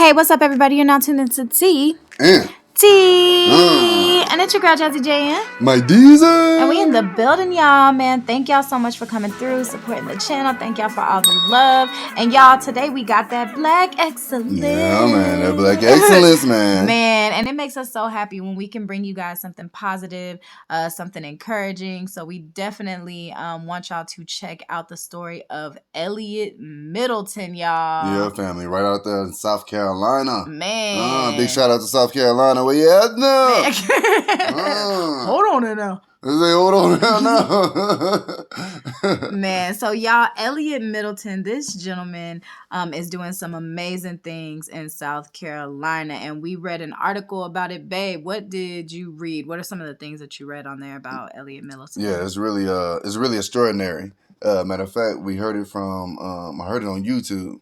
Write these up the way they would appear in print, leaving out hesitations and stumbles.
Hey, what's up, everybody? You're now tuned into T. And And it's your girl, Jazzy J.N. my Deezer. And we in the building, y'all, man. Thank y'all so much for coming through, supporting the channel. Thank y'all for all the love. And y'all, today we got that Black Excellence. Yeah, man. That Black Excellence, man. Man, and it makes us so happy when we can bring you guys something positive, something encouraging. So we definitely want y'all to check out the story of Elliot Middleton, y'all. Yeah, family. Right out there in South Carolina. Man. Big shout out to South Carolina. Where you at now? Hold on there now. Hold on now. Man, so y'all, Elliot Middleton, this gentleman is doing some amazing things in South Carolina, and we read an article about it. Babe, what did you read? What are some of the things that you read on there about Elliot Middleton? Yeah, it's really extraordinary. Matter of fact, we heard it from I heard it on YouTube.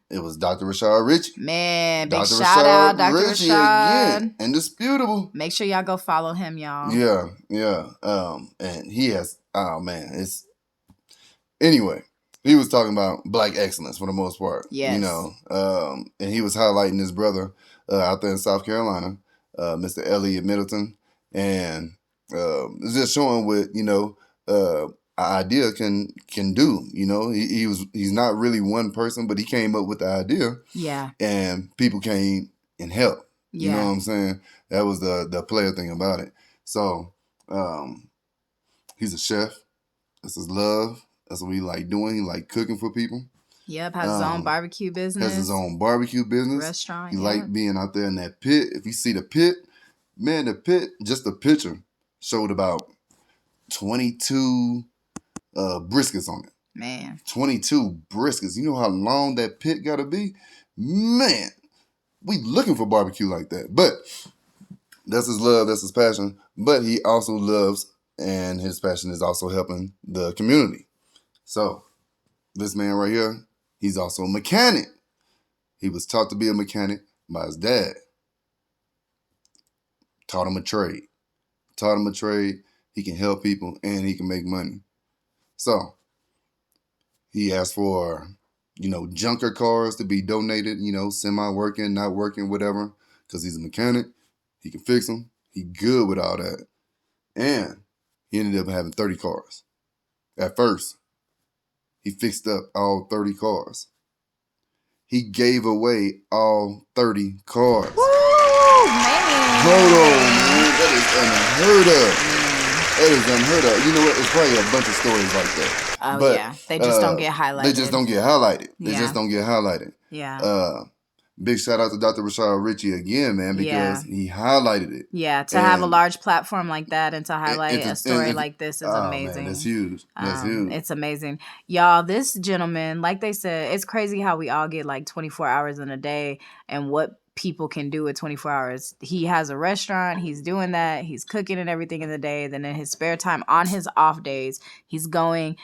It was Dr. Rashad Ritchie. Man, big shout out, Dr. Ritchie Rashad. again. Indisputable. Make sure y'all go follow him, y'all. Yeah. And he has, oh man, anyway, he was talking about Black excellence for the most part. Yes. You know, and he was highlighting his brother out there in South Carolina, Mr. Elliot Middleton, and it's just showing what, an idea can do. You know, he's not really one person, but he came up with the idea. Yeah. And people came and helped. Yeah. You know what I'm saying? That was the player thing about it. So he's a chef. That's his love. That's what he like doing. He like cooking for people. Yep, has his own barbecue business. Has his own barbecue business. Restaurant. He like being out there in that pit. If you see the pit, man, the pit, just the picture showed about 22 briskets on it. Man. 22 briskets. You know how long that pit gotta be? Man, we looking for barbecue like that. But that's his love, that's his passion. But he also loves, and his passion is also helping the community. So this man right here, he's also a mechanic. He was taught to be a mechanic by his dad. Taught him a trade. He can help people and he can make money. So he asked for, junker cars to be donated, semi-working, not working, whatever, because he's a mechanic. He can fix them. He good with all that. And he ended up having 30 cars. At first, he fixed up all 30 cars. He gave away all 30 cars. Woo, man. Hold on, man. That is unheard of. That is unheard of. You know what? It's probably a bunch of stories like that. Oh, but, yeah. They just don't get highlighted. They just don't get highlighted. Yeah. Big shout out to Dr. Rashad Ritchie again, man, because he highlighted it. Yeah, to have a large platform like that and to highlight a story like this is amazing. Man, that's huge. That's huge. It's amazing. Y'all, this gentleman, like they said, it's crazy how we all get like 24 hours in a day and what people can do with 24 hours. He has a restaurant. He's doing that. He's cooking and everything in the day. Then in his spare time, on his off days, he's getting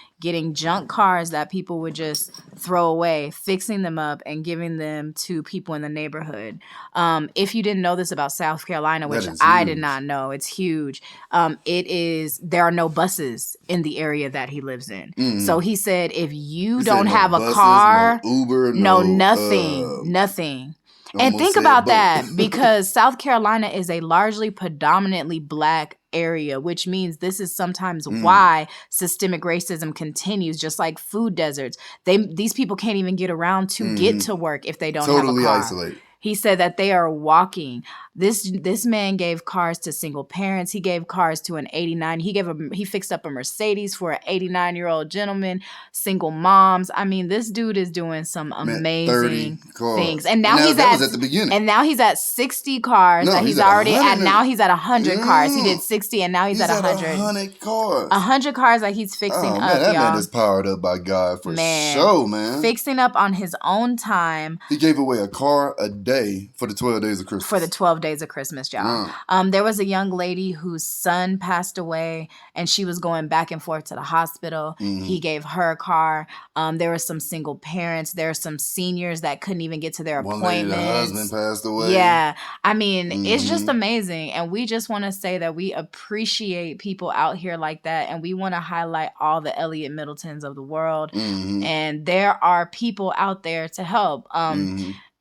junk cars that people would just throw away, fixing them up and giving them to people in the neighborhood. If you didn't know this about South Carolina, which I did not know, it's huge. There are no buses in the area that he lives in. Mm-hmm. So he said, if you don't have a car, no Uber, nothing. And think about that, because South Carolina is a largely predominantly Black area, which means this is sometimes why systemic racism continues, just like food deserts. These people can't even get around to get to work if they don't have a car. Totally isolated. He said that they are walking. This man gave cars to single parents. He gave cars to an 89. He fixed up a Mercedes for an 89-year-old gentleman, single moms. I mean, this dude is doing some amazing things. And now he's at the beginning. And now he's at 60 cars that he's already at. Now he's at 100 cars. He did 60 and now he's at 100. 100 cars. 100 cars that he's fixing up, that y'all. man is powered up by God for sure, man. Fixing up on his own time. He gave away a car a day for the 12 days of Christmas. For the 12 days of Christmas, y'all. There was a young lady whose son passed away, and she was going back and forth to the hospital. Mm-hmm. He gave her a car. There were some single parents. There are some seniors that couldn't even get to their appointments. One lady, the husband passed away. Yeah. I mean, it's just amazing. And we just want to say that we appreciate people out here like that, and we want to highlight all the Elliot Middletons of the world. Mm-hmm. And there are people out there to help.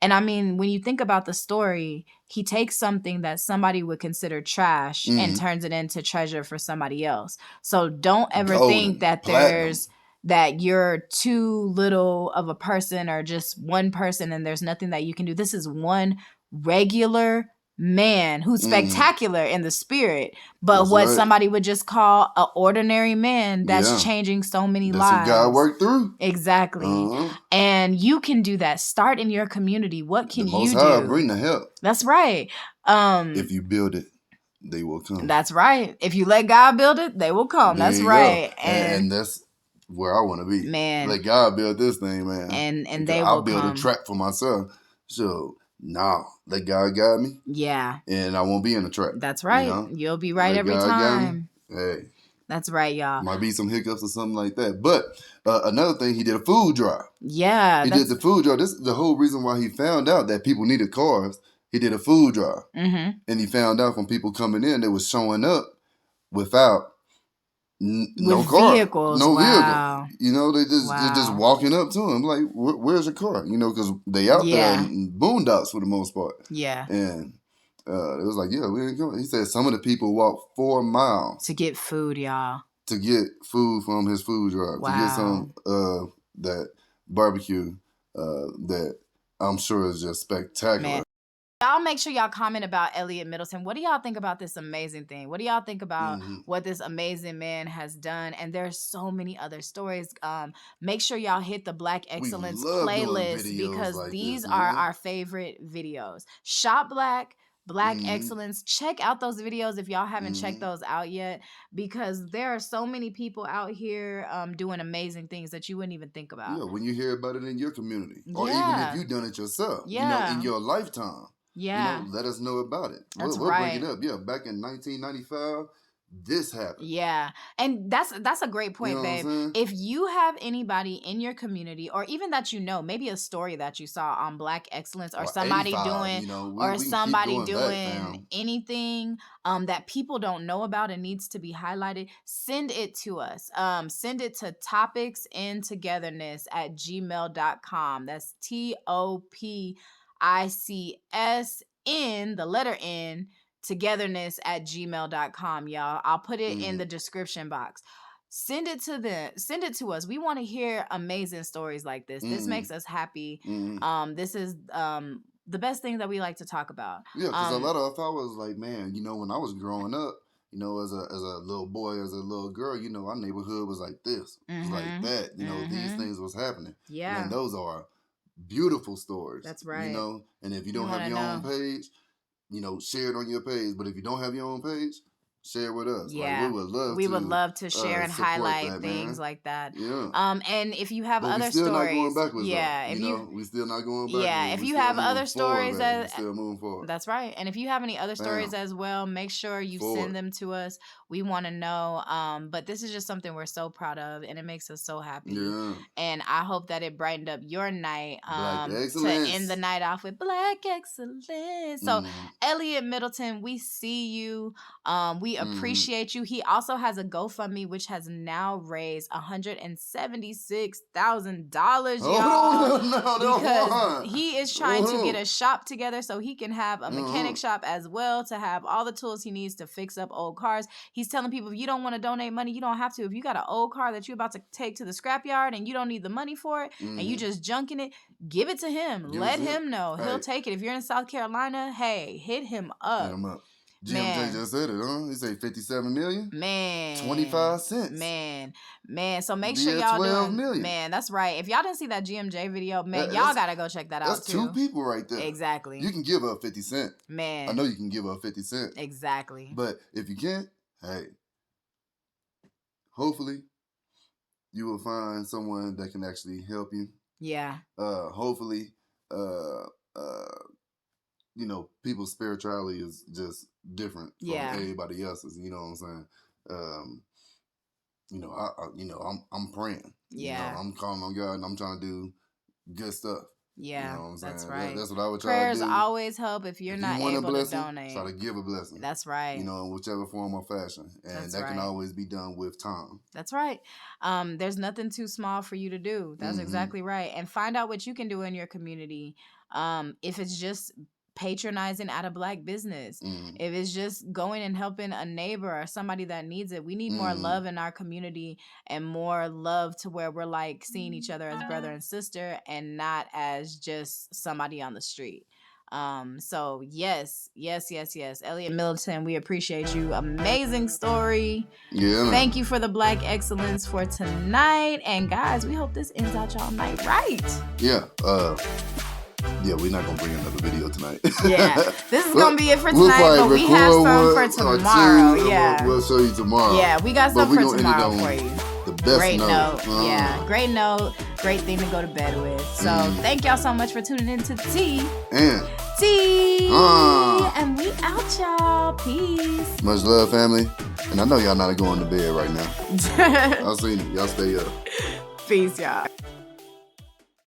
And I mean, when you think about the story, he takes something that somebody would consider trash and turns it into treasure for somebody else. So don't ever think Golden, that platinum. that you're too little of a person or just one person and there's nothing that you can do. This is one regular man who's spectacular in the spirit, but That's what right. somebody would just call an ordinary man that's Yeah. changing so many That's lives. who God worked through. Exactly. And you can do that. Start in your community. What can The you Most High do? bring the help. That's right. If you build it, they will come. That's right. If you let God build it, they will come. There That's you right. go. And that's where I want to be. Man. Let God build this thing, man. And they I'll will build come. a trap for myself. So let God guide me. Yeah. And I won't be in a trap. That's right. You know? You'll be right Let every God guide me. time. Hey. That's right, y'all. Might be some hiccups or something like that. But another thing, he did a food drive. Yeah. He did the food drive. This is the whole reason why he found out that people needed cars. He did a food drive. And he found out from people coming in, they was showing up without no car. Vehicles. No Wow. vehicle. You know, they're just walking up to him like, where's your car? You know, because they out there in boondocks for the most part. Yeah. And it was like, yeah, we ain't going. He said some of the people walked 4 miles to get food, y'all. To get food from his food drive. Wow. To get some that barbecue that I'm sure is just spectacular. Man. Y'all make sure y'all comment about Elliot Middleton. What do y'all think about this amazing thing? What do y'all think about what this amazing man has done? And there's so many other stories. Make sure y'all hit the Black Excellence playlist because like these are our favorite videos. Shop Black Excellence. Check out those videos if y'all haven't checked those out yet, because there are so many people out here doing amazing things that you wouldn't even think about. Yeah, when you hear about it in your community, or even if you've done it yourself, you know, in your lifetime. Yeah. You know, let us know about it. We'll bring it up. Yeah, back in 1995, this happened. Yeah. And that's a great point, you know, babe. If you have anybody in your community, or even that you know, maybe a story that you saw on Black Excellence, or somebody doing, you know, we somebody doing anything that people don't know about and needs to be highlighted, send it to us. Send it to topicsinTogetherness@gmail.com. That's TOPICS, the letter N, togetherness@gmail.com, y'all. I'll put it in the description box. Send it to us. We want to hear amazing stories like this. This makes us happy. This is the best thing that we like to talk about. Yeah, because a lot of us, I was like, man, you know, when I was growing up, you know, as a little boy, as a little girl, you know, our neighborhood was like this, was like that. You know, these things was happening. Yeah, and those are beautiful stories. That's right. You know, and if you don't have your own page, you know, share it on your page. But if you don't have your own page, share it with us. Yeah, like, we would love to share and highlight things like that. Yeah. And if you have other stories, not going backwards, yeah, though. We still not going backwards. Yeah, if you have other stories, still moving forward. That's right. And if you have any other stories as well, make sure you send them to us. We want to know. But this is just something we're so proud of, and it makes us so happy. Yeah. And I hope that it brightened up your night. To end the night off with Black Excellence. So Elliot Middleton, we see you. We appreciate you. He also has a GoFundMe which has now raised $176,000, y'all. Because he is trying to get a shop together so he can have a mechanic shop as well, to have all the tools he needs to fix up old cars. He's telling people, if you don't want to donate money, you don't have to. If you got an old car that you're about to take to the scrapyard and you don't need the money for it, and you just junking it, give it to him. Let him know. He'll take it. If you're in South Carolina, hey, hit him up. Hit him up. GMJ just said it, huh? He said 57 million? Man. 25 cents. Man. So make sure y'all 12 million. Man, that's right. If y'all didn't see that GMJ video, man, y'all gotta go check that out too. That's 2 people right there. Exactly. You can give up 50 cents. Man. I know you can give up 50 cents. Exactly. But if you can't, hey, hopefully you will find someone that can actually help you. Yeah. Hopefully, you know, people's spirituality is just different from everybody else's. You know what I'm saying? You know, I'm praying. Yeah. You know, I'm calling on God and I'm trying to do good stuff. Yeah, You know what I'm saying? that's right. That's what I would try Prayers to do. always help if you're If not you want a able to blessing, donate. try to give a blessing. That's right. You know, in whichever form or fashion. And That's that can right. always be done with time. That's right. There's nothing too small for you to do. That's exactly right. And find out what you can do in your community. If it's just patronizing at a Black business, if it's just going and helping a neighbor or somebody that needs it, we need more love in our community and more love to where we're like seeing each other as brother and sister and not as just somebody on the street. So yes, Elliot Middleton, we appreciate you. Amazing story. Yeah. Thank you for the Black excellence for tonight. And guys, we hope this ends out y'all night right. Yeah. Yeah, we're not gonna bring another video tonight. Yeah, this is gonna be it for tonight, but we have some for tomorrow. Yeah, we'll show you tomorrow. Yeah, we got some for tomorrow for you. The best great note. Yeah, great note. Great thing to go to bed with. So thank y'all so much for tuning in to Tea. And and we out, y'all. Peace. Much love, family. And I know y'all not going to bed right now. I've seen it. Y'all stay up. Peace, y'all.